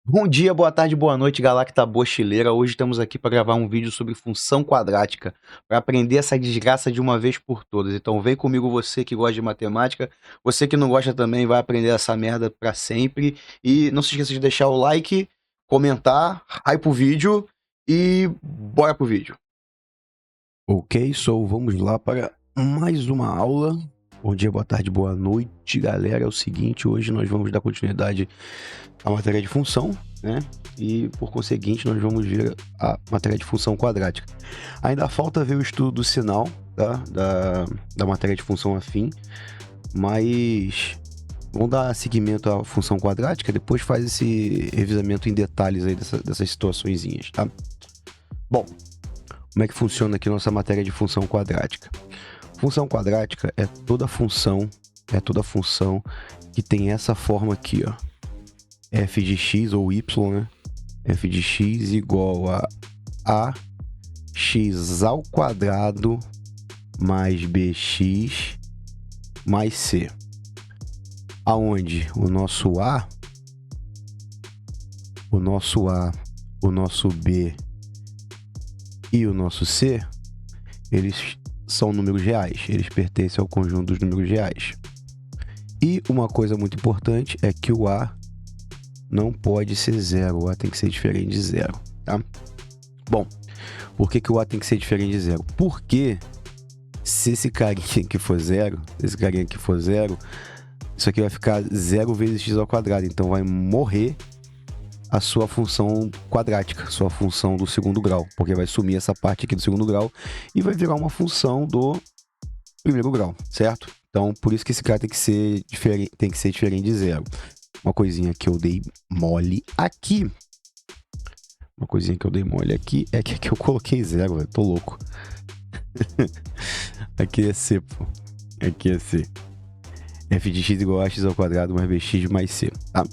Bom dia, boa tarde, boa noite, Galacta Bochileira. Hoje estamos aqui para gravar um vídeo sobre função quadrática, para aprender essa desgraça de uma vez por todas. Então vem comigo você que gosta de matemática, você que não gosta também vai aprender essa merda para sempre. E não se esqueça de deixar o like, comentar, hype o vídeo e bora pro vídeo. Ok, vamos lá para mais uma aula. Bom dia, boa tarde, boa noite, galera. É o seguinte, hoje nós vamos dar continuidade à matéria de função, né? E, por conseguinte, nós vamos ver a matéria de função quadrática. Ainda falta ver o estudo do sinal, tá? Da matéria de função afim, mas vamos dar seguimento à função quadrática, depois faz esse revisamento em detalhes aí dessas situaçõezinhas, tá? Bom, como é que funciona aqui nossa matéria de função quadrática? Função quadrática é toda função que tem essa forma aqui, ó. F de x ou y, né? F de x igual a x ao quadrado mais bx mais c. Aonde o nosso a, o nosso b e o nosso c, eles são números reais, eles pertencem ao conjunto dos números reais. E uma coisa muito importante é que o a não pode ser zero, o a tem que ser diferente de zero, tá? Bom, por que o a tem que ser diferente de zero? Porque se esse carinha aqui for zero, isso aqui vai ficar 0 vezes x ao quadrado, então vai morrer a sua função quadrática, sua função do segundo grau, porque vai sumir essa parte aqui do segundo grau e vai virar uma função do primeiro grau, certo? Então, por isso que esse cara tem que ser diferente de zero. Uma coisinha que eu dei mole aqui. É que aqui eu coloquei zero, velho. Tô louco. Aqui é C, pô. Aqui é C. F de x igual a x ao quadrado mais bx mais c, tá?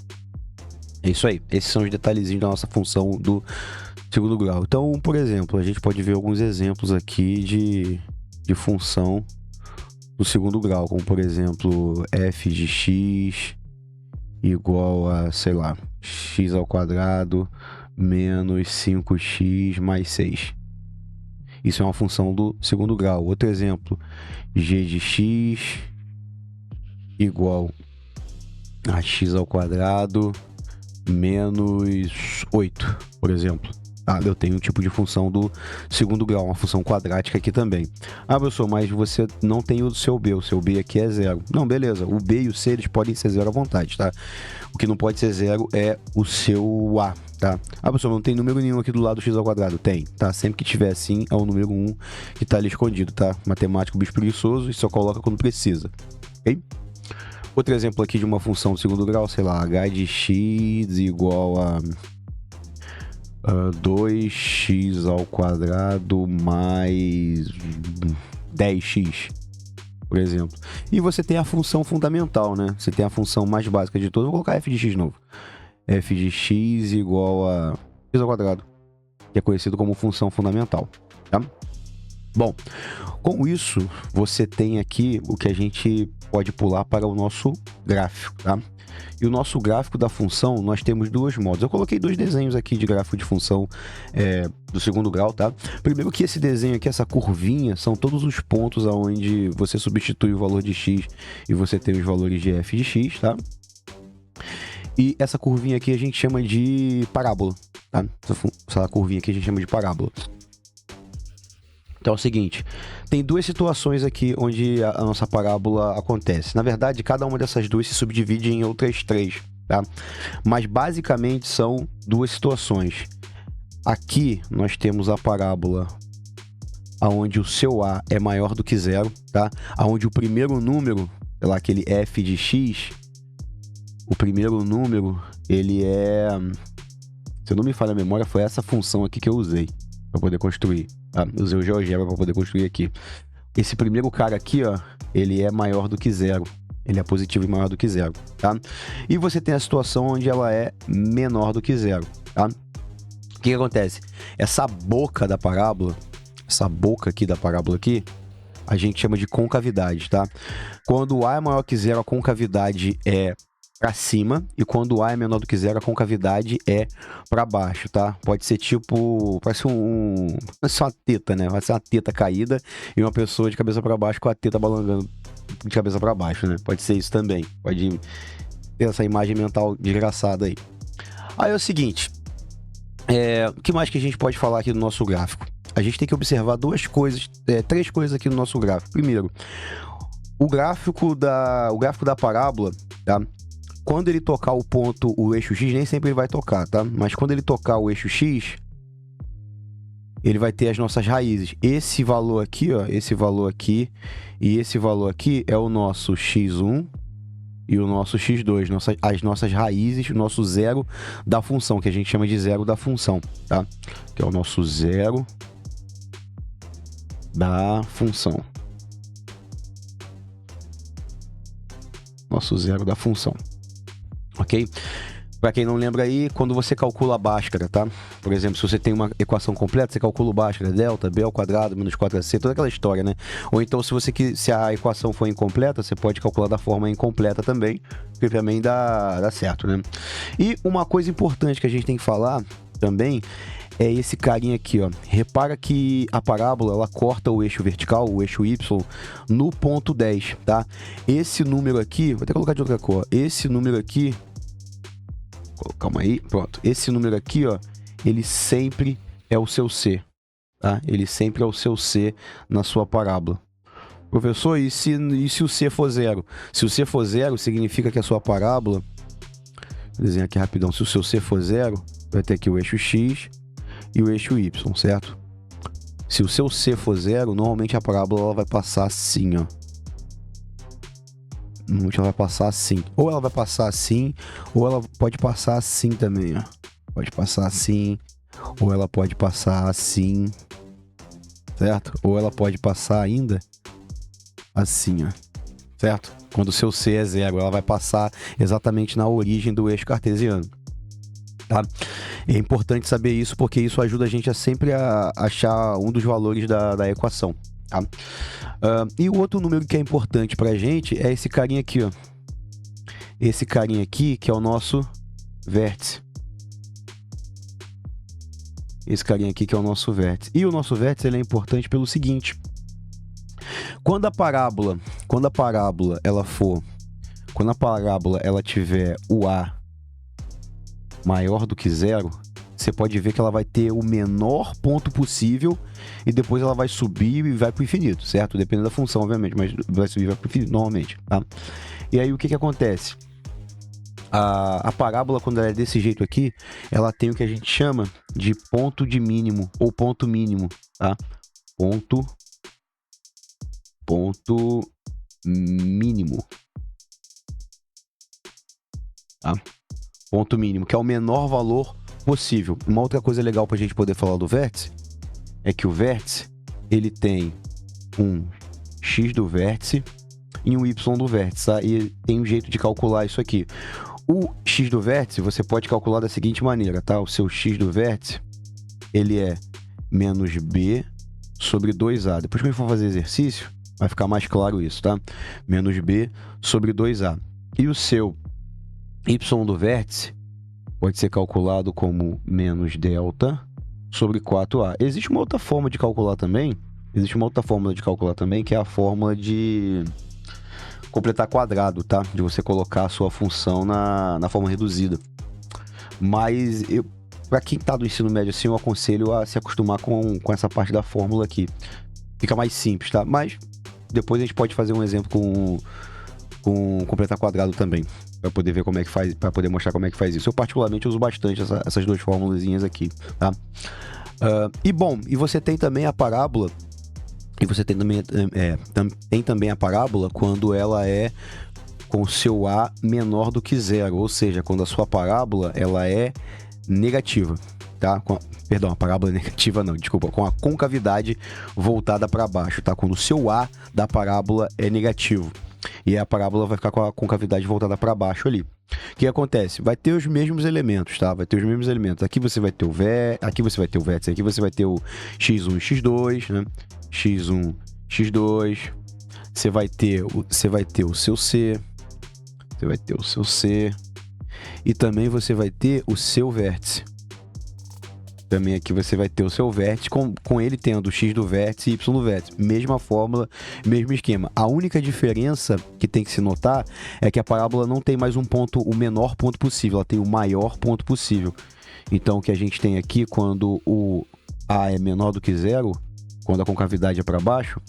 É isso aí. Esses são os detalhezinhos da nossa função do segundo grau. Então, por exemplo, a gente pode ver alguns exemplos aqui de função do segundo grau, como por exemplo, f de x igual a, sei lá, x ao quadrado menos 5x mais 6. Isso é uma função do segundo grau. Outro exemplo, g de x igual a x ao quadrado menos 8, por exemplo. Ah, eu tenho um tipo de função do segundo grau, uma função quadrática aqui também. Ah, professor, mas você não tem o seu b aqui é zero. Não, beleza, o b e o c eles podem ser zero à vontade, tá? O que não pode ser zero é o seu a, tá? Ah, professor, não tem número nenhum aqui do lado do x ao quadrado? Tem, tá? Sempre que tiver assim, é o número 1 que tá ali escondido, tá? Matemático, bicho preguiçoso, e só coloca quando precisa, ok? Outro exemplo aqui de uma função do segundo grau, sei lá, h de x igual a 2x ao quadrado mais 10x, por exemplo. E você tem a função fundamental, né? Você tem a função mais básica de todas. Vou colocar f de x novo. F de x igual a x ao quadrado, que é conhecido como função fundamental, tá? Bom, com isso, você tem aqui o que a gente pode pular para o nosso gráfico, tá? E o nosso gráfico da função, nós temos dois modos. Eu coloquei dois desenhos aqui de gráfico de função do segundo grau, tá? Primeiro que esse desenho aqui, essa curvinha, são todos os pontos onde você substitui o valor de x e você tem os valores de f de x, tá? E essa curvinha aqui a gente chama de parábola, tá? Essa curvinha aqui a gente chama de parábola. Então é o seguinte, tem duas situações aqui onde a nossa parábola acontece. Na verdade, cada uma dessas duas se subdivide em outras três, tá? Mas basicamente são duas situações. Aqui nós temos a parábola onde o seu a é maior do que zero, tá? Onde o primeiro número, sei lá, aquele f de x, o primeiro número, ele é... Se eu não me falha a memória, foi essa função aqui que eu usei para poder construir. Ah, usei o GeoGebra para poder construir aqui. Esse primeiro cara aqui, ó, ele é maior do que zero. Ele é positivo e maior do que zero, tá? E você tem a situação onde ela é menor do que zero, tá? O que acontece? Essa boca da parábola, essa boca aqui da parábola aqui, a gente chama de concavidade, tá? Quando A é maior que zero, a concavidade é para cima, e quando o A é menor do que zero, a concavidade é para baixo, tá? Pode ser tipo, parece parece uma teta, né? Vai ser uma teta caída e uma pessoa de cabeça para baixo com a teta balangando de cabeça para baixo, né? Pode ser isso também. Pode ter essa imagem mental desgraçada aí. Aí é o seguinte, o que mais que a gente pode falar aqui do nosso gráfico? A gente tem que observar três coisas aqui no nosso gráfico. Primeiro, o gráfico da parábola, tá? Quando ele tocar o eixo X, nem sempre ele vai tocar, tá? Mas quando ele tocar o eixo X, ele vai ter as nossas raízes. Esse valor aqui, ó, esse valor aqui e esse valor aqui é o nosso x1 e o nosso x2, as nossas raízes, o nosso zero da função, que a gente chama de zero da função, tá? Que é o nosso zero da função. Nosso zero da função. Ok? Para quem não lembra aí, quando você calcula a Bhaskara, tá? Por exemplo, se você tem uma equação completa, você calcula o Bhaskara, delta, b ao quadrado, menos 4ac, toda aquela história, né? Ou então, se a equação for incompleta, você pode calcular da forma incompleta também, que também dá certo, né? E uma coisa importante que a gente tem que falar também é esse carinha aqui, ó. Repara que a parábola, ela corta o eixo vertical, o eixo Y, no ponto 10, tá? Esse número aqui, vou até colocar de outra cor, esse número aqui, calma aí, pronto. Esse número aqui, ó, ele sempre é o seu C, tá? Ele sempre é o seu C na sua parábola. Professor, e se o C for zero? Se o C for zero, significa que a sua parábola, vou desenhar aqui rapidão, se o seu C for zero, vai ter aqui o eixo X e o eixo Y, certo? Se o seu C for zero, normalmente a parábola ela vai passar assim, ó. Normalmente ela vai passar assim. Ou ela vai passar assim, ou ela pode passar assim também, ó. Pode passar assim, ou ela pode passar assim, certo? Ou ela pode passar ainda assim, ó. Certo? Quando o seu C é zero, ela vai passar exatamente na origem do eixo cartesiano. Tá? É importante saber isso porque isso ajuda a gente a sempre achar um dos valores da equação. Tá? E o outro número que é importante pra gente é esse carinha aqui, ó. Esse carinha aqui que é o nosso vértice. Esse carinha aqui que é o nosso vértice. E o nosso vértice ele é importante pelo seguinte. Quando a parábola ela tiver o A maior do que zero, você pode ver que ela vai ter o menor ponto possível e depois ela vai subir e vai para o infinito, certo? Dependendo da função, obviamente, mas vai subir e vai para o infinito normalmente, tá? E aí o que acontece? A parábola, quando ela é desse jeito aqui, ela tem o que a gente chama de ponto de mínimo ou ponto mínimo, tá? Ponto mínimo. Tá? Ponto mínimo, que é o menor valor possível. Uma outra coisa legal para a gente poder falar do vértice é que o vértice ele tem um x do vértice e um y do vértice, tá? E tem um jeito de calcular isso aqui. O x do vértice você pode calcular da seguinte maneira, tá? O seu x do vértice ele é menos b sobre 2a. Depois que eu for fazer exercício, vai ficar mais claro isso, tá? Menos b sobre 2a. E o seu y do vértice pode ser calculado como menos delta sobre 4a. Existe uma outra forma de calcular também. Que é a fórmula de completar quadrado, tá? De você colocar a sua função na forma reduzida. Mas para quem tá do ensino médio assim, eu aconselho a se acostumar com essa parte da fórmula aqui. Fica mais simples, tá? Mas depois a gente pode fazer um exemplo com completar quadrado também, para poder ver como é que faz, para poder mostrar como é que faz isso. Eu particularmente uso bastante essas duas formulazinhas aqui, tá? E você tem também a parábola, e você tem também a parábola quando ela é com o seu A menor do que zero, ou seja, quando a sua parábola ela é negativa, tá? Perdão, a parábola negativa não, desculpa, com a concavidade voltada para baixo, tá? Quando o seu A da parábola é negativo. E a parábola vai ficar com a concavidade voltada para baixo ali. O que acontece? Vai ter os mesmos elementos, tá? Vai ter os mesmos elementos. Aqui você vai ter o vértice, aqui você vai ter o x1 e x2, né? x1, x2. Você vai ter o seu C. Você vai ter o seu C. E também você vai ter o seu vértice. Também aqui você vai ter o seu vértice, com ele tendo x do vértice e y do vértice. Mesma fórmula, mesmo esquema. A única diferença que tem que se notar é que a parábola não tem mais um ponto, o menor ponto possível, ela tem o maior ponto possível. Então, o que a gente tem aqui, quando o A é menor do que zero, quando a concavidade é para baixo,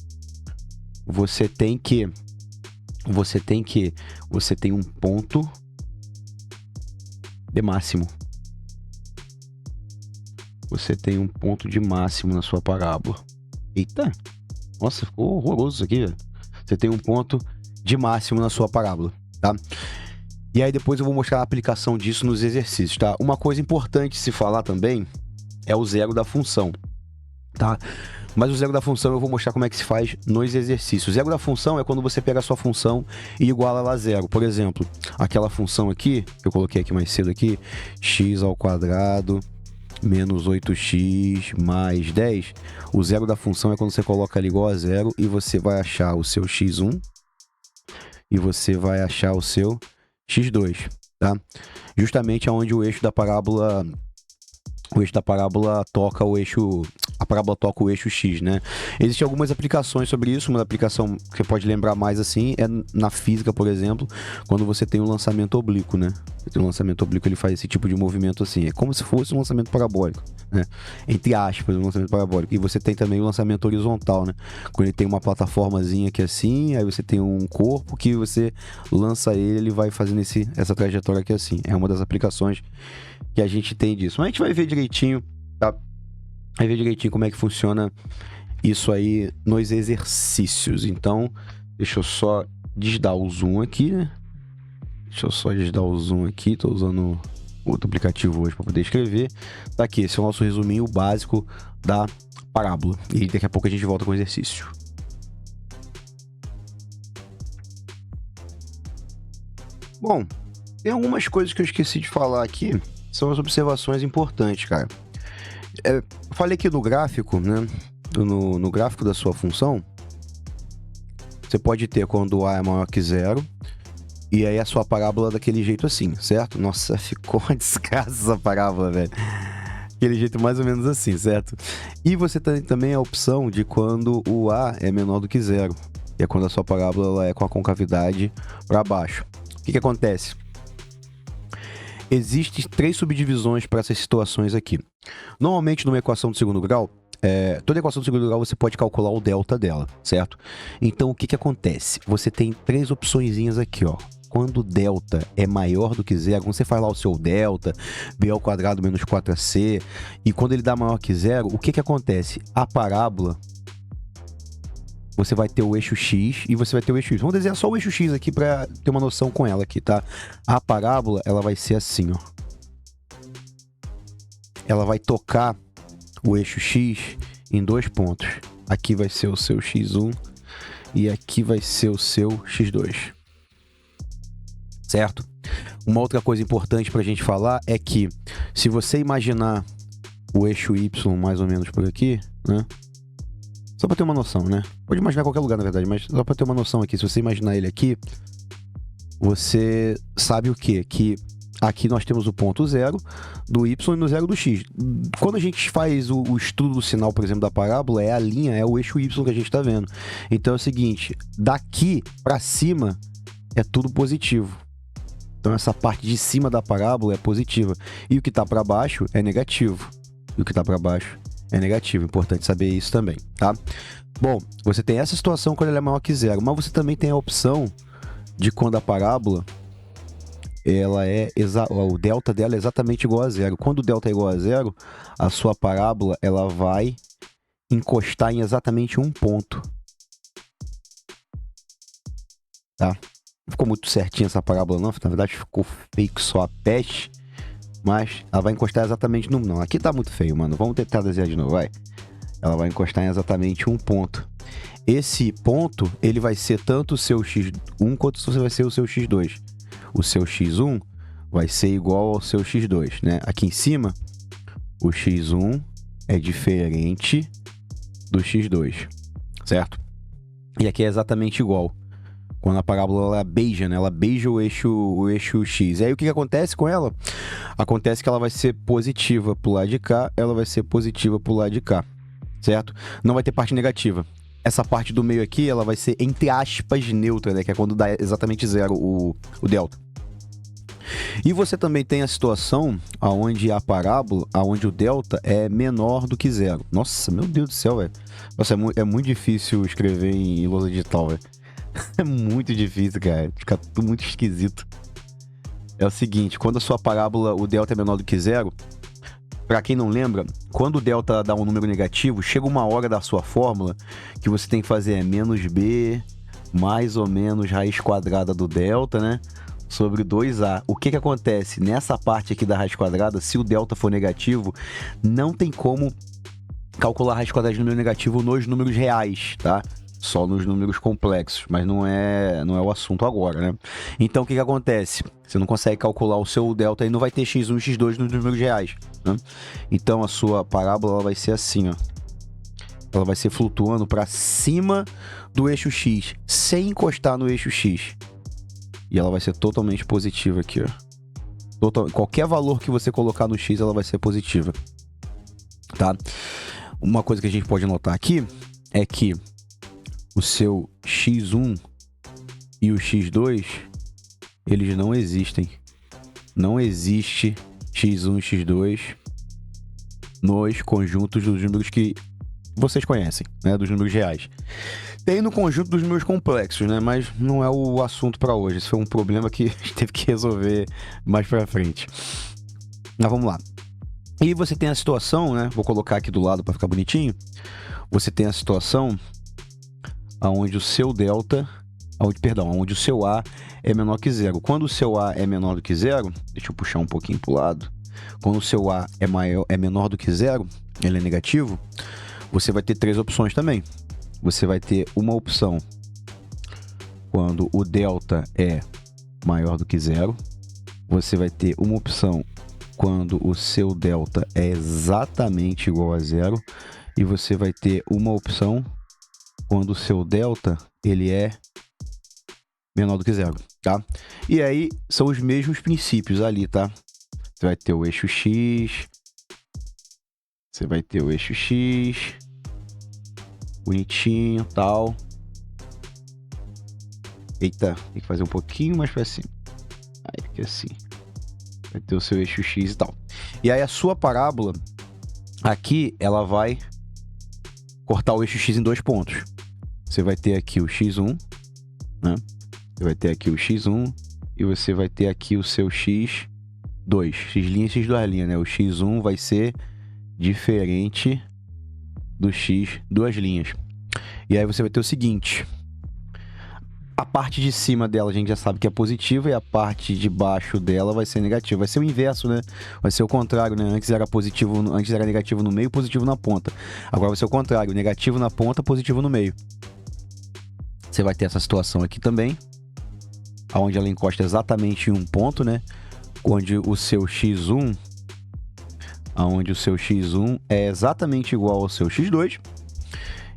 você tem um ponto de máximo. Você tem um ponto de máximo na sua parábola. Eita! Nossa, ficou horroroso isso aqui, velho. Você tem um ponto de máximo na sua parábola, tá? E aí depois eu vou mostrar a aplicação disso nos exercícios, tá? Uma coisa importante se falar também é o zero da função, tá? Mas o zero da função eu vou mostrar como é que se faz nos exercícios. O zero da função é quando você pega a sua função e iguala ela a zero. Por exemplo, aquela função aqui, que eu coloquei aqui mais cedo aqui, x ao quadrado menos 8x mais 10, o zero da função é quando você coloca ela igual a zero e você vai achar o seu x1 e você vai achar o seu x2, tá? Justamente aonde o eixo da parábola toca o eixo, a parábola toca o eixo x, né? Existem algumas aplicações sobre isso. Uma aplicação que você pode lembrar mais assim é na física, por exemplo, quando você tem um lançamento oblíquo, né? O lançamento oblíquo ele faz esse tipo de movimento assim, é como se fosse um lançamento parabólico, né? Entre aspas, um lançamento parabólico. E você tem também o lançamento horizontal, né? Quando ele tem uma plataformazinha aqui assim, aí você tem um corpo que você lança ele vai fazendo essa trajetória aqui assim. É uma das aplicações que a gente tem disso. Mas a gente vai ver direitinho, tá? Vai ver direitinho como é que funciona isso aí nos exercícios. Então, deixa eu só desdar o zoom aqui, né? Tô usando outro aplicativo hoje para poder escrever. Tá aqui, esse é o nosso resuminho básico da parábola. E daqui a pouco a gente volta com o exercício. Bom, tem algumas coisas que eu esqueci de falar aqui. São as observações importantes, cara. Eu falei aqui no gráfico, né? No gráfico da sua função, você pode ter quando o A é maior que zero, e aí a sua parábola daquele jeito assim, certo? Nossa, ficou uma desgraça essa parábola, velho. Aquele jeito mais ou menos assim, certo? E você tem também a opção de quando o A é menor do que zero, que é quando a sua parábola ela é com a concavidade para baixo. O que acontece? Existem 3 subdivisões para essas situações aqui. Normalmente, numa equação do segundo grau, toda equação do segundo grau você pode calcular o delta dela, certo? Então, o que acontece? Você tem 3 opçõezinhas aqui, ó. Quando o delta é maior do que zero, quando você faz lá o seu delta, b ao quadrado menos 4ac, e quando ele dá maior que zero, o que acontece? A parábola, você vai ter o eixo x e você vai ter o eixo y. Vamos desenhar só o eixo x aqui para ter uma noção com ela aqui, tá? A parábola, ela vai ser assim, ó. Ela vai tocar o eixo x em 2 pontos. Aqui vai ser o seu x1 e aqui vai ser o seu x2. Certo? Uma outra coisa importante para a gente falar é que se você imaginar o eixo y mais ou menos por aqui, né? Só para ter uma noção, né? Pode imaginar qualquer lugar, na verdade, mas só para ter uma noção aqui. Se você imaginar ele aqui, você sabe o quê? Que aqui nós temos o ponto zero do y e no zero do x. Quando a gente faz o estudo do sinal, por exemplo, da parábola, é a linha, é o eixo y que a gente está vendo. Então é o seguinte, daqui para cima é tudo positivo. Então essa parte de cima da parábola é positiva. E o que está para baixo é negativo. E o que está para baixo é negativo. Importante saber isso também, tá? Bom, você tem essa situação quando ela é maior que zero, mas você também tem a opção de quando a parábola o delta dela é exatamente igual a zero. Quando o delta é igual a zero, a sua parábola ela vai encostar em exatamente um ponto. Tá? Não ficou muito certinha essa parábola não, na verdade ficou feio que só a peste, mas ela vai encostar exatamente no... Não, aqui tá muito feio, mano. Vamos tentar desenhar de novo, vai. Ela vai encostar em exatamente um ponto. Esse ponto, ele vai ser tanto o seu x1 quanto vai ser o seu x2. O seu x1 vai ser igual ao seu x2, né? Aqui em cima, o x1 é diferente do x2, certo? E aqui é exatamente igual. Quando a parábola ela beija, né? Ela beija o eixo X. E aí o que acontece com ela? Acontece que ela vai ser positiva pro lado de cá, ela vai ser positiva pro lado de cá, certo? Não vai ter parte negativa. Essa parte do meio aqui, ela vai ser, entre aspas, neutra, né? Que é quando dá exatamente zero o delta. E você também tem a situação onde a parábola, onde o delta é menor do que zero. Nossa, meu Deus do céu, velho. Nossa, é muito difícil escrever em lousa digital, velho. É muito difícil, cara. Fica tudo muito esquisito. É o seguinte, quando a sua parábola, o delta é menor do que zero, pra quem não lembra, quando o delta dá um número negativo, chega uma hora da sua fórmula que você tem que fazer menos b mais ou menos raiz quadrada do delta, né? Sobre 2a. O que acontece? Nessa parte aqui da raiz quadrada, se o delta for negativo, não tem como calcular a raiz quadrada de número negativo nos números reais, tá? Só nos números complexos, mas não é o assunto agora, né? Então, o que acontece? Você não consegue calcular o seu delta e não vai ter x1 e x2 nos números reais, né? Então, a sua parábola ela vai ser assim, ó. Ela vai ser flutuando para cima do eixo x, sem encostar no eixo x. E ela vai ser totalmente positiva aqui, ó. Qualquer valor que você colocar no x, ela vai ser positiva, tá? Uma coisa que a gente pode notar aqui é que o seu x1 e o x2, eles não existem. Não existe x1 e x2 nos conjuntos dos números que vocês conhecem, né? Dos números reais. Tem no conjunto dos números complexos, né? Mas não é o assunto para hoje. Isso foi um problema que a gente teve que resolver mais para frente. Mas vamos lá. E você tem a situação, né? Vou colocar aqui do lado para ficar bonitinho. Você tem a situação onde o seu delta, onde o seu A é menor que zero. Quando o seu A é menor do que zero, deixa eu puxar um pouquinho para o lado. Quando o seu A é menor do que zero, ele é negativo, você vai ter três opções também. Você vai ter uma opção quando o delta é maior do que zero. Você vai ter uma opção quando o seu delta é exatamente igual a zero. E você vai ter uma opção quando o seu delta ele é menor do que zero, tá? E aí são os mesmos princípios ali, tá? Você vai ter o eixo X. Você vai ter o eixo X. Bonitinho, tal. Eita, tem que fazer um pouquinho mais pra cima. Aí fica assim. Vai ter o seu eixo X e tal. E aí a sua parábola, aqui, ela vai cortar o eixo X em dois pontos. Você vai ter aqui o X1, né? Você vai ter aqui o X1 e você vai ter aqui o seu X2. X' e X2', né? O X1 vai ser diferente do X duas linhas. E aí você vai ter o seguinte: a parte de cima dela a gente já sabe que é positiva e a parte de baixo dela vai ser negativa. Vai ser o inverso, né? Vai ser o contrário, né? Antes era negativo no meio, positivo na ponta. Agora vai ser o contrário, negativo na ponta, positivo no meio. Você vai ter essa situação aqui também, onde ela encosta exatamente em um ponto, né? Onde o seu X1 é exatamente igual ao seu X2.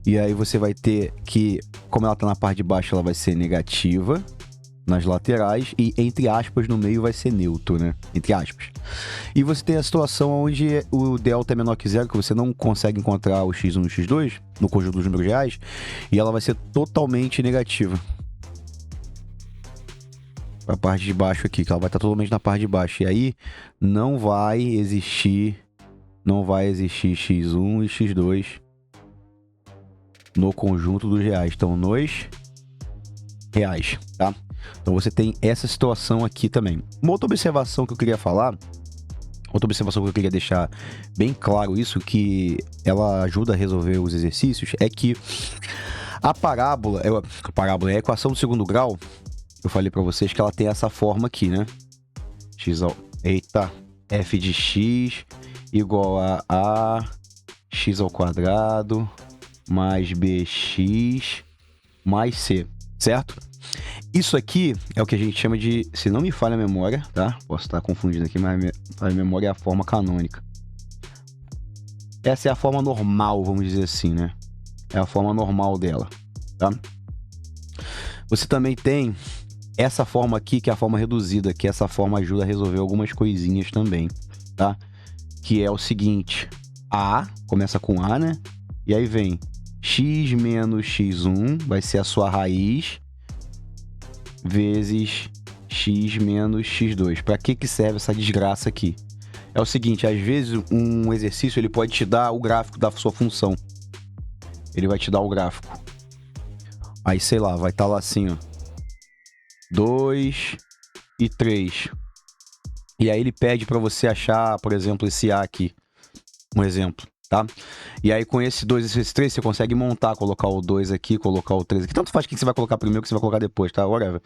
E aí você vai ter que, como ela está na parte de baixo, ela vai ser negativa nas laterais e, entre aspas, no meio vai ser neutro, né? Entre aspas. E você tem a situação onde o delta é menor que zero, que você não consegue encontrar o X1 e o X2 no conjunto dos números reais, e ela vai ser totalmente negativa. A parte de baixo aqui, que ela vai estar totalmente na parte de baixo. E aí não vai existir X1 e X2 no conjunto dos reais. Então, nos reais, tá? Então, você tem essa situação aqui também. Uma outra observação que eu queria falar, outra observação que eu queria deixar bem claro isso, que ela ajuda a resolver os exercícios, é que a parábola é a equação do segundo grau. Eu falei pra vocês que ela tem essa forma aqui, né? F de x igual a x ao quadrado mais bx mais c, certo? Isso aqui é o que a gente chama de, se não me falha a memória, tá? Posso estar confundindo aqui, mas a memória é a forma canônica. Essa é a forma normal, vamos dizer assim, né? É a forma normal dela, tá? Você também tem essa forma aqui, que é a forma reduzida, que essa forma ajuda a resolver algumas coisinhas também, tá? Que é o seguinte, A, começa com A, né? E aí vem x menos x1, vai ser a sua raiz, vezes x menos x2. Para que serve essa desgraça aqui? É o seguinte, às vezes um exercício ele pode te dar o gráfico da sua função. Ele vai te dar o gráfico. Aí, sei lá, vai estar lá assim, ó. 2 e 3. E aí ele pede para você achar, por exemplo, esse A aqui. Um exemplo, tá? E aí com esse 2 e esse 3, você consegue montar, colocar o 2 aqui, colocar o 3 aqui. Tanto faz que você vai colocar primeiro que você vai colocar depois, tá? Whatever.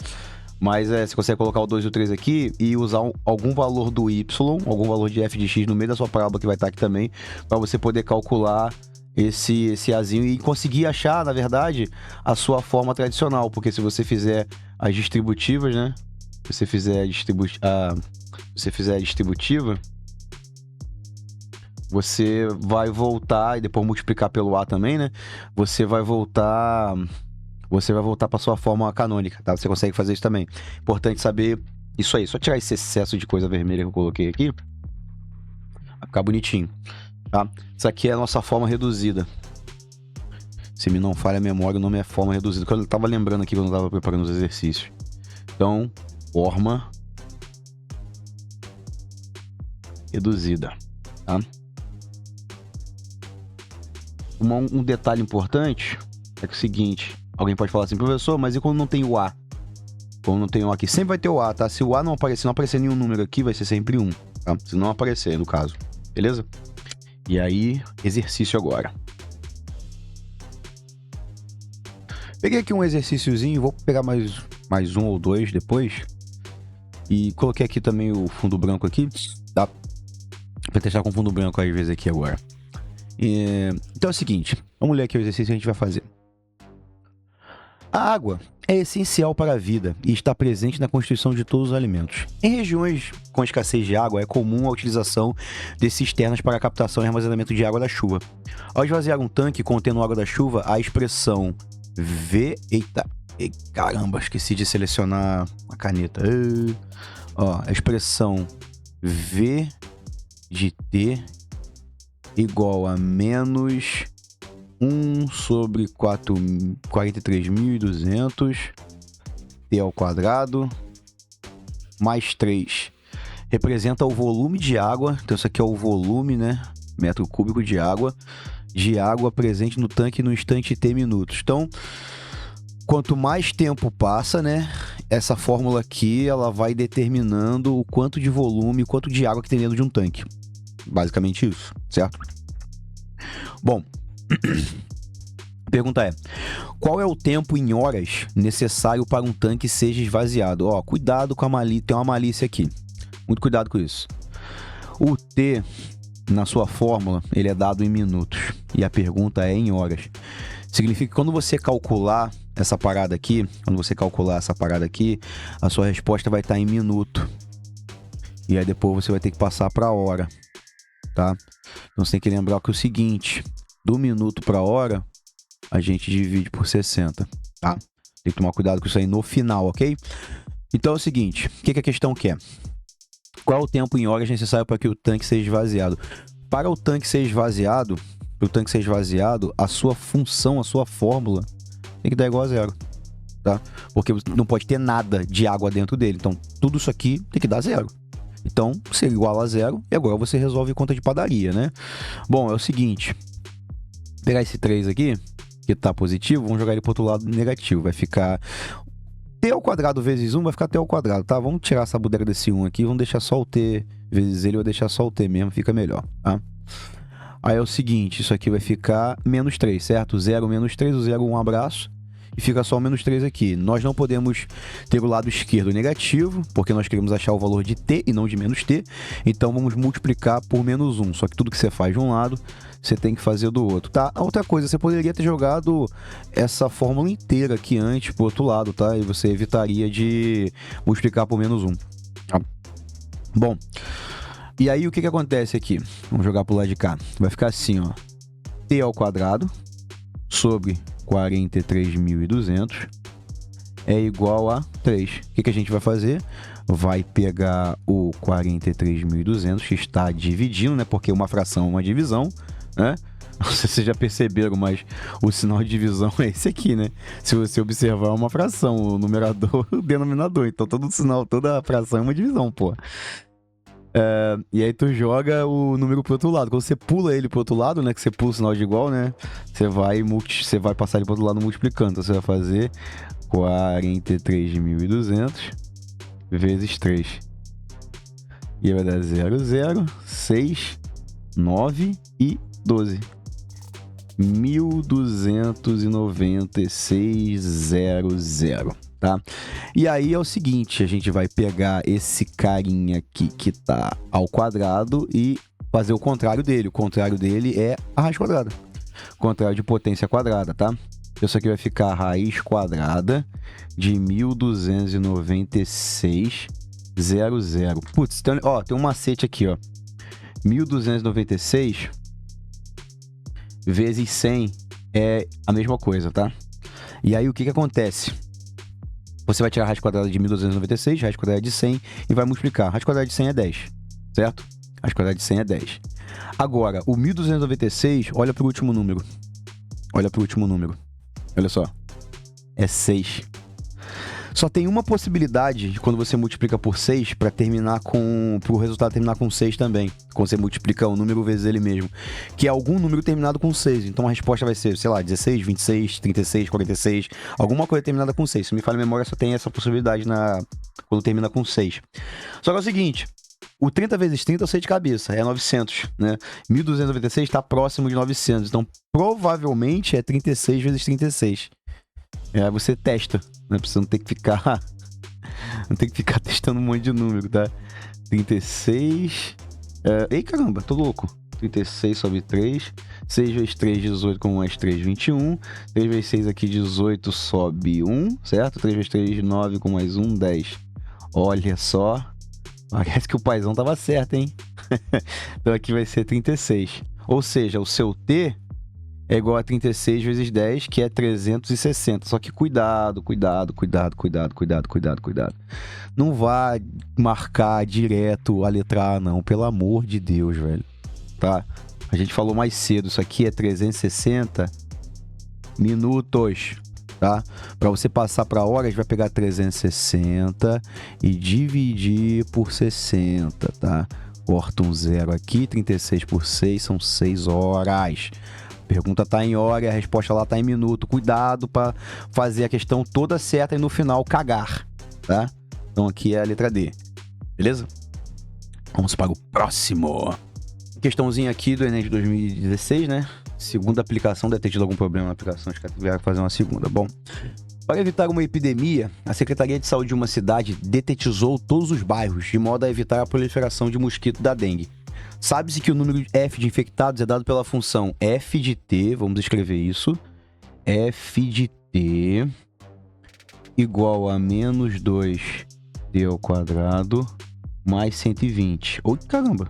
Mas você consegue colocar o 2 e o 3 aqui e usar algum valor do Y, algum valor de f de x no meio da sua parábola que vai estar aqui também, para você poder calcular esse Azinho e conseguir achar, na verdade, a sua forma tradicional. Porque se você fizer as distributivas, né? Se você fizer a distributiva, você vai voltar, e depois multiplicar pelo A também, né? Você vai voltar para sua forma canônica, tá? Você consegue fazer isso também. Importante saber isso aí. Só tirar esse excesso de coisa vermelha que eu coloquei aqui. Vai ficar bonitinho, tá? Isso aqui é a nossa forma reduzida. Se me não falha a memória, o nome é forma reduzida. Que eu tava lembrando aqui quando eu tava preparando os exercícios. Então, forma reduzida, tá? Um detalhe importante é que é o seguinte, alguém pode falar assim, professor, mas e quando não tem o A? Quando não tem o A aqui? Sempre vai ter o A, tá? Se o A não aparecer nenhum número aqui, vai ser sempre 1, tá? Se não aparecer, no caso. Beleza? E aí, exercício agora. Peguei aqui um exercíciozinho, vou pegar mais um ou dois depois. E coloquei aqui também o fundo branco aqui, tá? Vou testar com fundo branco às vezes aqui agora. Então é o seguinte, vamos ler aqui o exercício que a gente vai fazer. A água é essencial para a vida e está presente na constituição de todos os alimentos. Em regiões com escassez de água, é comum a utilização de cisternas para a captação e armazenamento de água da chuva. Ao esvaziar um tanque contendo água da chuva, a expressão V... Eita, caramba, esqueci de selecionar a caneta. A expressão V de T igual a menos 1 sobre 43.200 T ao quadrado mais 3 representa o volume de água. Então isso aqui é o volume, né? Metro cúbico de água presente no tanque no instante T minutos. Então, quanto mais tempo passa, né? Essa fórmula aqui, ela vai determinando o quanto de volume, o quanto de água que tem dentro de um tanque. Basicamente isso, certo? Bom, a pergunta é, qual é o tempo em horas necessário para um tanque seja esvaziado? Cuidado com a malícia, tem uma malícia aqui. Muito cuidado com isso. O T, na sua fórmula, ele é dado em minutos. E a pergunta é em horas. Significa que quando você calcular essa parada aqui, a sua resposta vai estar em minuto. E aí depois você vai ter que passar para hora, tá? Então você tem que lembrar que é o seguinte, do minuto para hora, a gente divide por 60, tá? Tem que tomar cuidado com isso aí no final, ok? Então é o seguinte, o que a questão quer? Qual é o tempo em horas necessário para que o tanque seja esvaziado? Para o tanque ser esvaziado, a sua função, a sua fórmula tem que dar igual a zero, tá? Porque não pode ter nada de água dentro dele. Então, tudo isso aqui tem que dar zero. Então, se igual a zero, e agora você resolve conta de padaria, né? Bom, é o seguinte. Pegar esse 3 aqui, que tá positivo, vamos jogar ele pro outro lado negativo. Vai ficar t ao quadrado vezes 1, vai ficar t ao quadrado, tá? Vamos tirar essa bodega desse 1 aqui, vamos deixar só o t vezes ele, ou deixar só o t mesmo, fica melhor, tá? Aí é o seguinte, isso aqui vai ficar menos 3, certo? 0 menos 3, o 0 um abraço, e fica só o menos 3 aqui. Nós não podemos ter o lado esquerdo negativo, porque nós queremos achar o valor de t e não de menos t, então vamos multiplicar por menos 1. Só que tudo que você faz de um lado, você tem que fazer do outro, tá? A outra coisa, você poderia ter jogado essa fórmula inteira aqui antes pro outro lado, tá? E você evitaria de multiplicar por menos 1, tá? Bom, e aí o que acontece aqui? Vamos jogar pro lado de cá. Vai ficar assim, ó. T ao quadrado sobre 43.200 é igual a 3. O que a gente vai fazer? Vai pegar o 43.200, que está dividindo, né? Porque uma fração é uma divisão, né? Não sei se vocês já perceberam, mas o sinal de divisão é esse aqui, né? Se você observar, é uma fração, o numerador, o denominador. Então todo sinal, toda fração é uma divisão, pô. E aí tu joga o número pro outro lado. Quando você pula ele pro outro lado, né? Que você pula o sinal de igual, né? Você vai passar ele pro outro lado multiplicando. Então você vai fazer 43.200 vezes 3. E aí vai dar 0, 0, 6, 9 e 12. 1.296,00, tá? E aí é o seguinte, a gente vai pegar esse carinha aqui que tá ao quadrado e fazer o contrário dele. O contrário dele é a raiz quadrada. Contrário de potência quadrada, tá? Isso aqui vai ficar a raiz quadrada de 1.296,00. Putz, tem um macete aqui, ó. 1.296 vezes 100 é a mesma coisa, tá? E aí o que acontece? Você vai tirar a raiz quadrada de 1.296, raiz quadrada de 100 e vai multiplicar. A raiz quadrada de 100 é 10, certo? A raiz quadrada de 100 é 10. Agora, o 1.296, olha pro último número. Olha pro último número. Olha só. É 6. Só tem uma possibilidade de quando você multiplica por 6 para terminar pro resultado terminar com 6 também. Quando você multiplica o número vezes ele mesmo. Que é algum número terminado com 6. Então a resposta vai ser, sei lá, 16, 26, 36, 46. Alguma coisa terminada com 6. Se me falha a memória, só tem essa possibilidade quando termina com 6. Só que é o seguinte, o 30 vezes 30 eu sei de cabeça, é 900, né? 1.296 está próximo de 900. Então provavelmente é 36 vezes 36. Aí você testa, né? Pra você não ter que ficar testando um monte de número, tá? 36. Ei, caramba, tô louco. 36 sobre 3. 6 vezes 3, 18, com mais 3, 21. 3 vezes 6 aqui, 18, sobe 1, certo? 3 vezes 3, 9, com mais 1, 10. Olha só. Parece que o paizão tava certo, hein? Então aqui vai ser 36. Ou seja, o seu T é igual a 36 vezes 10, que é 360. Só que cuidado. Não vá marcar direto a letra A, não. Pelo amor de Deus, velho. Tá? A gente falou mais cedo. Isso aqui é 360 minutos. Tá? Para você passar para horas, vai pegar 360 e dividir por 60, tá? Corta um zero aqui, 36 por 6 são 6 horas. Pergunta tá em hora e a resposta lá tá em minuto. Cuidado para fazer a questão toda certa e no final cagar, tá? Então aqui é a letra D, beleza? Vamos para o próximo. Questãozinha aqui do Enem de 2016, né? Segunda aplicação, deve ter tido algum problema na aplicação, acho que tiveram que fazer uma segunda. Bom, para evitar uma epidemia, a Secretaria de Saúde de uma cidade detetizou todos os bairros, de modo a evitar a proliferação de mosquito da dengue. Sabe-se que o número F de infectados é dado pela função F de T, vamos escrever isso, F de T igual a menos 2T ao quadrado mais 120. Oi, caramba!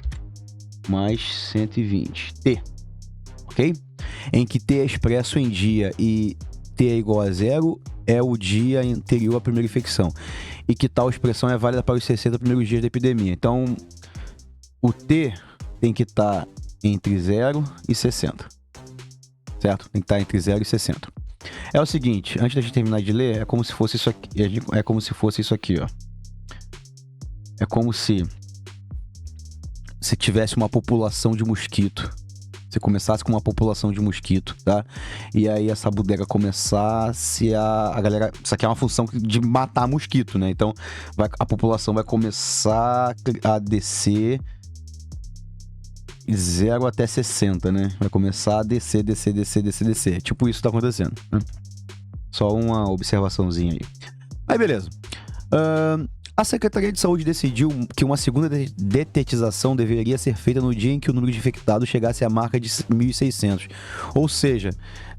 Mais 120. T. Ok? Em que T é expresso em dia e T é igual a 0 é o dia anterior à primeira infecção. E que tal expressão é válida para os 60 primeiros dias da epidemia. Então, o T tem que estar entre 0 e 60. Certo? Tem que estar entre 0 e 60. É o seguinte, antes da gente terminar de ler, é como se fosse isso aqui. É como se fosse isso aqui, ó. É como se você tivesse uma população de mosquito. Você começasse com uma população de mosquito, tá? E aí essa bodega começasse a galera... Isso aqui é uma função de matar mosquito, né? Então a população vai começar a descer 0 até 60, né? Vai começar a descer. Tipo isso tá acontecendo, né? Só uma observaçãozinha aí. Aí, beleza. A Secretaria de Saúde decidiu que uma segunda detetização deveria ser feita no dia em que o número de infectados chegasse à marca de 1.600. Ou seja,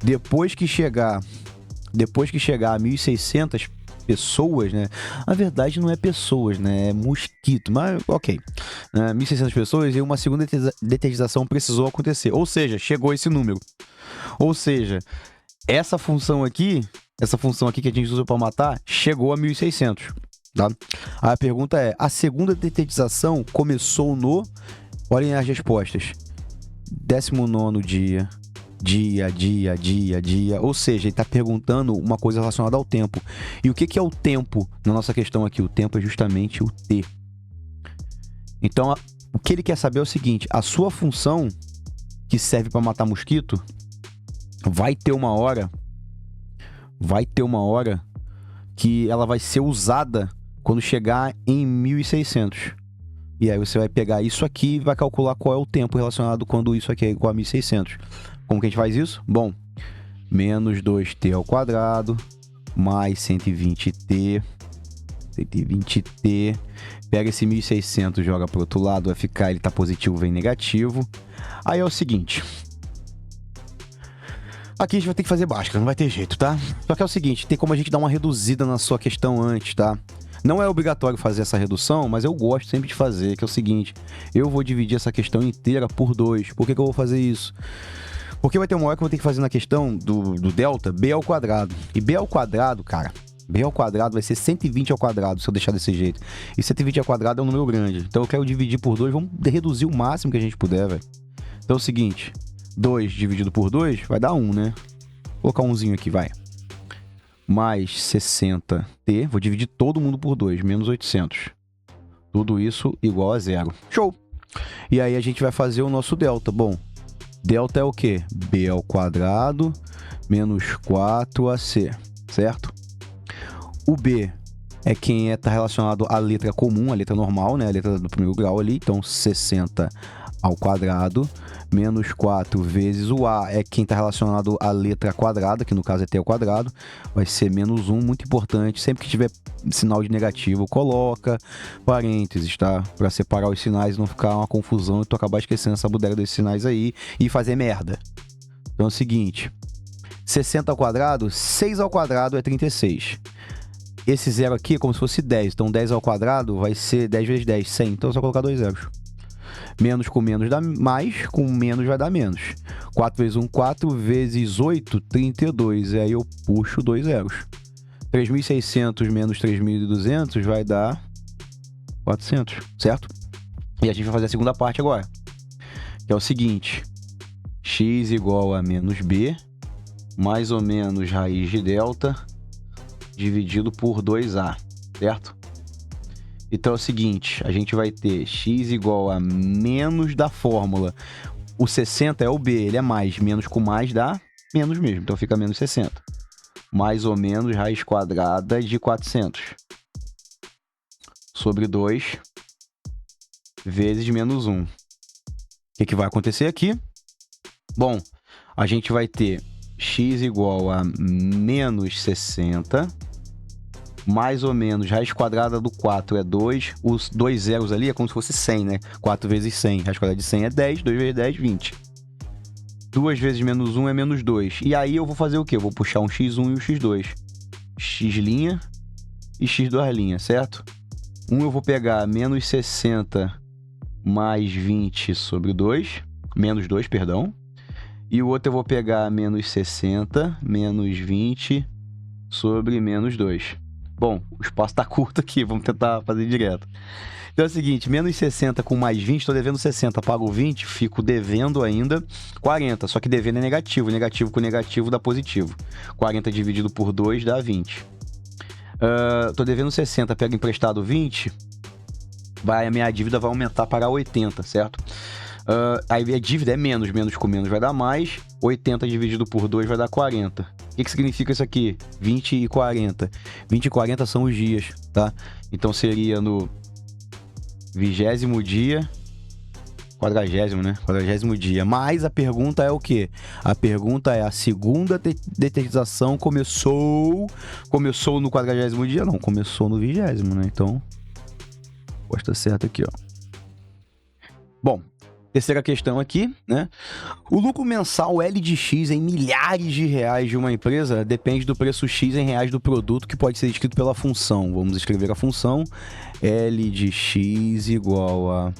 depois que chegar a 1.600 pessoas, né? Na verdade não é pessoas, né? É mosquito, mas ok. 1.600 pessoas e uma segunda detetização precisou acontecer. Ou seja, chegou esse número. Ou seja, essa função aqui essa função aqui que a gente usa para matar, chegou a 1600, tá? Aí a pergunta é, a segunda detetização começou no... Olhem as respostas. 19º dia, dia, ou seja, ele está perguntando uma coisa relacionada ao tempo. E o que é o tempo na nossa questão aqui? O tempo é justamente o T. Então, o que ele quer saber é o seguinte, a sua função que serve para matar mosquito vai ter uma hora que ela vai ser usada quando chegar em 1600. E aí você vai pegar isso aqui e vai calcular qual é o tempo relacionado quando isso aqui é igual a 1600. Como que a gente faz isso? Bom, menos 2t ao quadrado, mais 120t, pega esse 1600, joga para o outro lado, vai ficar, ele tá positivo, vem negativo. Aí é o seguinte, aqui a gente vai ter que fazer Bhaskara, não vai ter jeito, tá? Só que é o seguinte, tem como a gente dar uma reduzida na sua questão antes, tá? Não é obrigatório fazer essa redução, mas eu gosto sempre de fazer, que é o seguinte, eu vou dividir essa questão inteira por 2. Por que eu vou fazer isso? Porque vai ter uma hora que eu vou ter que fazer na questão do delta, b ao quadrado. E b ao quadrado, cara, b ao quadrado vai ser 120 ao quadrado, se eu deixar desse jeito. E 120 ao quadrado é um número grande. Então eu quero dividir por 2, vamos reduzir o máximo que a gente puder, velho. Então é o seguinte, 2 dividido por 2 vai dar 1, né? Vou colocar umzinho aqui, vai. Mais 60t, vou dividir todo mundo por 2, menos 800. Tudo isso igual a 0. Show! E aí a gente vai fazer o nosso delta. Bom, delta é o quê? b ao quadrado menos 4ac, certo? O b é quem tá relacionado à letra comum, a letra normal, né? A letra do primeiro grau ali. Então, 60 ao quadrado menos 4 vezes o a é quem está relacionado à letra quadrada, que no caso é t ao quadrado, vai ser menos 1, muito importante. Sempre que tiver sinal de negativo, coloca parênteses, tá? Para separar os sinais e não ficar uma confusão e tu acabar esquecendo essa bodega desses sinais aí e fazer merda. Então é o seguinte, 60 ao quadrado, 6 ao quadrado é 36. Esse zero aqui é como se fosse 10, então 10 ao quadrado vai ser 10 vezes 10, 100, então é só colocar 2 zeros. Menos com menos dá mais, com menos vai dar menos. 4 vezes 1, 4 vezes 8, 32. E aí eu puxo 2 zeros. 3.600 menos 3.200 vai dar 400, certo? E a gente vai fazer a segunda parte agora. Que é o seguinte. X igual a menos b, mais ou menos raiz de delta, dividido por 2a, certo? Então é o seguinte, a gente vai ter x igual a menos da fórmula. O 60 é o b, ele é mais. Menos com mais dá menos mesmo, então fica menos 60. Mais ou menos raiz quadrada de 400. Sobre 2 vezes menos 1. O que vai acontecer aqui? Bom, a gente vai ter x igual a menos 60... mais ou menos, raiz quadrada do 4 é 2, os 2 zeros ali é como se fosse 100, né? 4 vezes 100, raiz quadrada de 100 é 10, 2 vezes 10, 20. 2 vezes menos 1 é menos 2. E aí eu vou fazer o quê? Eu vou puxar um x1 e um x2. X' e x2', certo? Um eu vou pegar menos 60 mais 20 sobre 2, menos 2, perdão. E o outro eu vou pegar menos 60 menos 20 sobre menos 2. Bom, o espaço tá curto aqui, vamos tentar fazer direto. Então é o seguinte, menos 60 com mais 20, estou devendo 60, pago 20, fico devendo ainda 40, só que devendo é negativo, negativo com negativo dá positivo. 40 dividido por 2 dá 20. Estou devendo 60, pego emprestado 20, a minha dívida vai aumentar para 80, certo? Aí a dívida é menos, menos com menos vai dar mais, 80 dividido por 2 vai dar 40. O que significa isso aqui? 20 e 40. 20 e 40 são os dias, tá? Então seria no 20º dia, 40º, né? 40º dia. Mas a pergunta é o quê? A pergunta é, a segunda detetização começou no 40º dia? Não, começou no 20º, né? Então, resposta certa aqui, ó. Bom, terceira questão aqui, né? O lucro mensal L de X em milhares de reais de uma empresa depende do preço X em reais do produto, que pode ser descrito pela função. Vamos escrever a função L de X igual a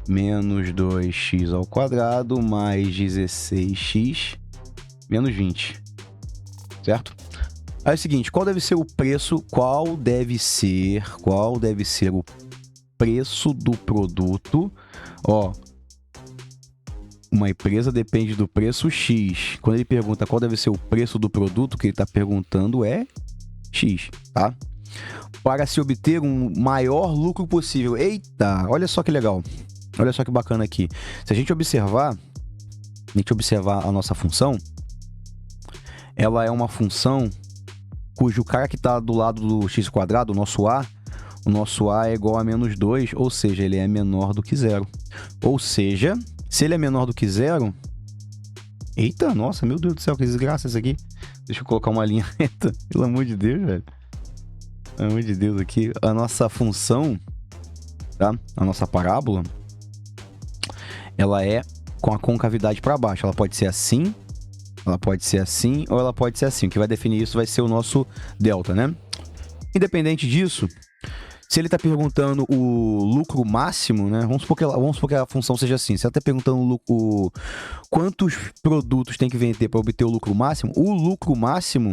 menos 2x ao quadrado mais 16x menos 20, certo? Aí é o seguinte, qual deve ser o preço, qual deve ser o preço do produto? Ó, uma empresa depende do preço X. Quando ele pergunta qual deve ser o preço do produto, o que ele está perguntando é X, tá? Para se obter um maior lucro possível. Eita, olha só que legal. Olha só que bacana aqui. Se a gente observar a nossa função, ela é uma função cujo cara que está do lado do x², o nosso A é igual a menos 2, ou seja, ele é menor do que zero. Ou seja, se ele é menor do que zero... Eita, nossa, meu Deus do céu, que desgraça isso aqui. Deixa eu colocar uma linha reta, pelo amor de Deus, velho. Pelo amor de Deus aqui. A nossa função, tá? A nossa parábola, ela é com a concavidade para baixo. Ela pode ser assim, ou ela pode ser assim. O que vai definir isso vai ser o nosso delta, né? Independente disso, se ele está perguntando o lucro máximo, né? Vamos supor que a função seja assim. Se ela está perguntando quantos produtos tem que vender para obter o lucro máximo,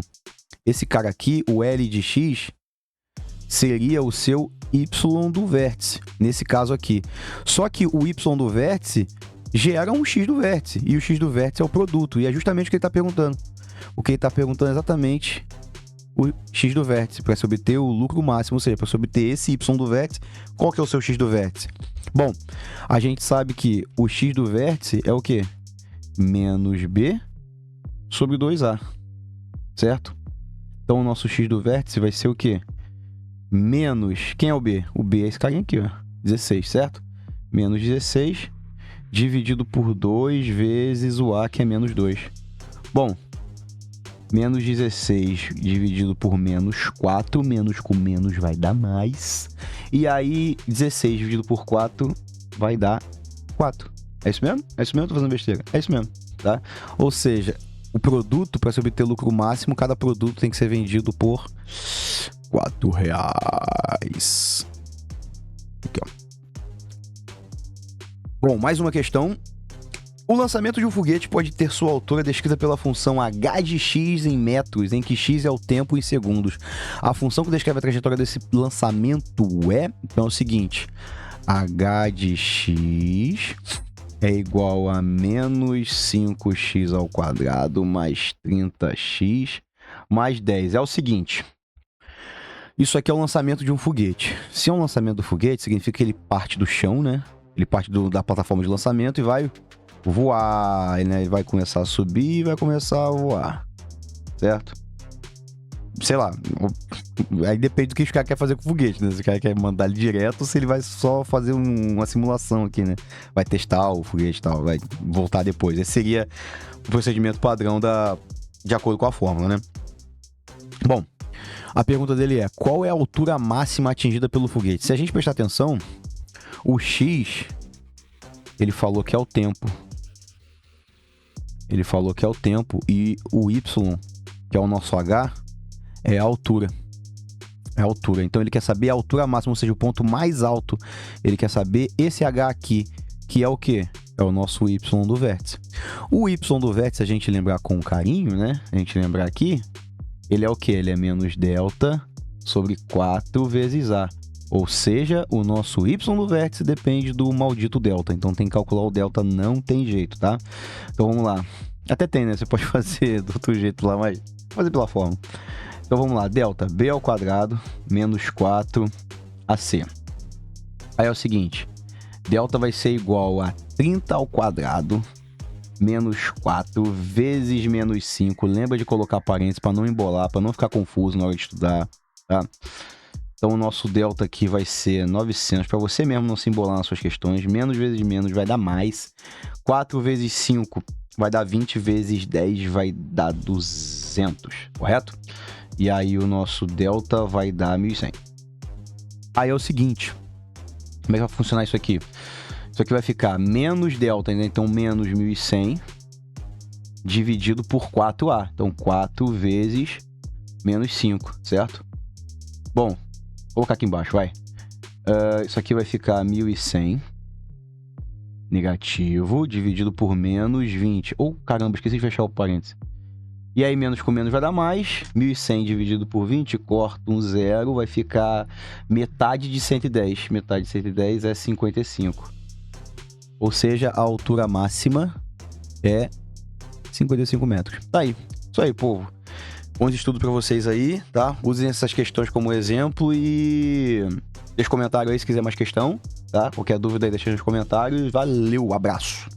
esse cara aqui, o L de X, seria o seu Y do vértice, nesse caso aqui. Só que o Y do vértice gera um X do vértice, e o X do vértice é o produto, e é justamente o que ele está perguntando. O que ele está perguntando é exatamente o X do vértice, para se obter o lucro máximo, ou seja, para se obter esse Y do vértice, qual que é o seu X do vértice? Bom, a gente sabe que o X do vértice é o quê? Menos B sobre 2A, certo? Então o nosso X do vértice vai ser o quê? Menos, quem é o B? O B é esse carinha aqui, ó, 16, certo? Menos 16 dividido por 2 vezes o A, que é menos 2. Bom, menos 16 dividido por menos 4, menos com menos vai dar mais. E aí, 16 dividido por 4 vai dar 4. É isso mesmo? É isso mesmo? Tô fazendo besteira. É isso mesmo, tá? Ou seja, o produto, para se obter lucro máximo, cada produto tem que ser vendido por R$4. Aqui, ó. Bom, mais uma questão. O lançamento de um foguete pode ter sua altura descrita pela função h de x em metros, em que x é o tempo em segundos. A função que descreve a trajetória desse lançamento é... Então é o seguinte, h de x é igual a menos 5x² mais 30x mais 10. É o seguinte, isso aqui é o lançamento de um foguete. Se é um lançamento do foguete, significa que ele parte do chão, né? Ele parte da plataforma de lançamento e vai voar, né? Ele vai começar a subir e vai começar a voar, certo? Sei lá, aí depende do que os caras querem fazer com o foguete, né? Se o cara quer mandar ele direto ou se ele vai só fazer uma simulação aqui, né? Vai testar o foguete e tal, vai voltar depois. Esse seria o procedimento padrão de acordo com a fórmula, né? Bom, a pergunta dele é, qual é a altura máxima atingida pelo foguete? Se a gente prestar atenção, o X, ele falou que é o tempo. Ele falou que é o tempo e o Y, que é o nosso H, é a altura. É a altura. Então ele quer saber a altura máxima, ou seja, o ponto mais alto. Ele quer saber esse H aqui, que é o quê? É o nosso Y do vértice. O Y do vértice, a gente lembrar com carinho, né? A gente lembrar aqui, ele é o quê? Ele é menos delta sobre 4 vezes A. Ou seja, o nosso Y do vértice depende do maldito delta. Então tem que calcular o delta, não tem jeito, tá? Então vamos lá. Até tem, né? Você pode fazer do outro jeito lá, mas fazer pela fórmula. Então vamos lá. Delta B² menos 4AC. Aí é o seguinte. Delta vai ser igual a 30² menos 4 vezes menos 5. Lembra de colocar parênteses para não embolar, para não ficar confuso na hora de estudar, tá? Então, o nosso delta aqui vai ser 900, para você mesmo não se embolar nas suas questões. Menos vezes menos vai dar mais. 4 vezes 5 vai dar 20, vezes 10 vai dar 200, correto? E aí, o nosso delta vai dar 1.100. Aí é o seguinte, como é que vai funcionar isso aqui? Isso aqui vai ficar menos delta, né? Então menos 1.100 dividido por 4A. Então, 4 vezes menos 5, certo? Bom, vou colocar aqui embaixo, vai. Isso aqui vai ficar 1.100 negativo dividido por menos 20. Oh, caramba, esqueci de fechar o parênteses. E aí, menos com menos vai dar mais. 1.100 dividido por 20, corta um zero, vai ficar metade de 110. Metade de 110 é 55. Ou seja, a altura máxima é 55 metros. Tá aí. Isso aí, povo. Bons estudos pra vocês aí, tá? Usem essas questões como exemplo e deixa comentário aí se quiser mais questão, tá? Qualquer dúvida aí deixa nos comentários. Valeu, abraço!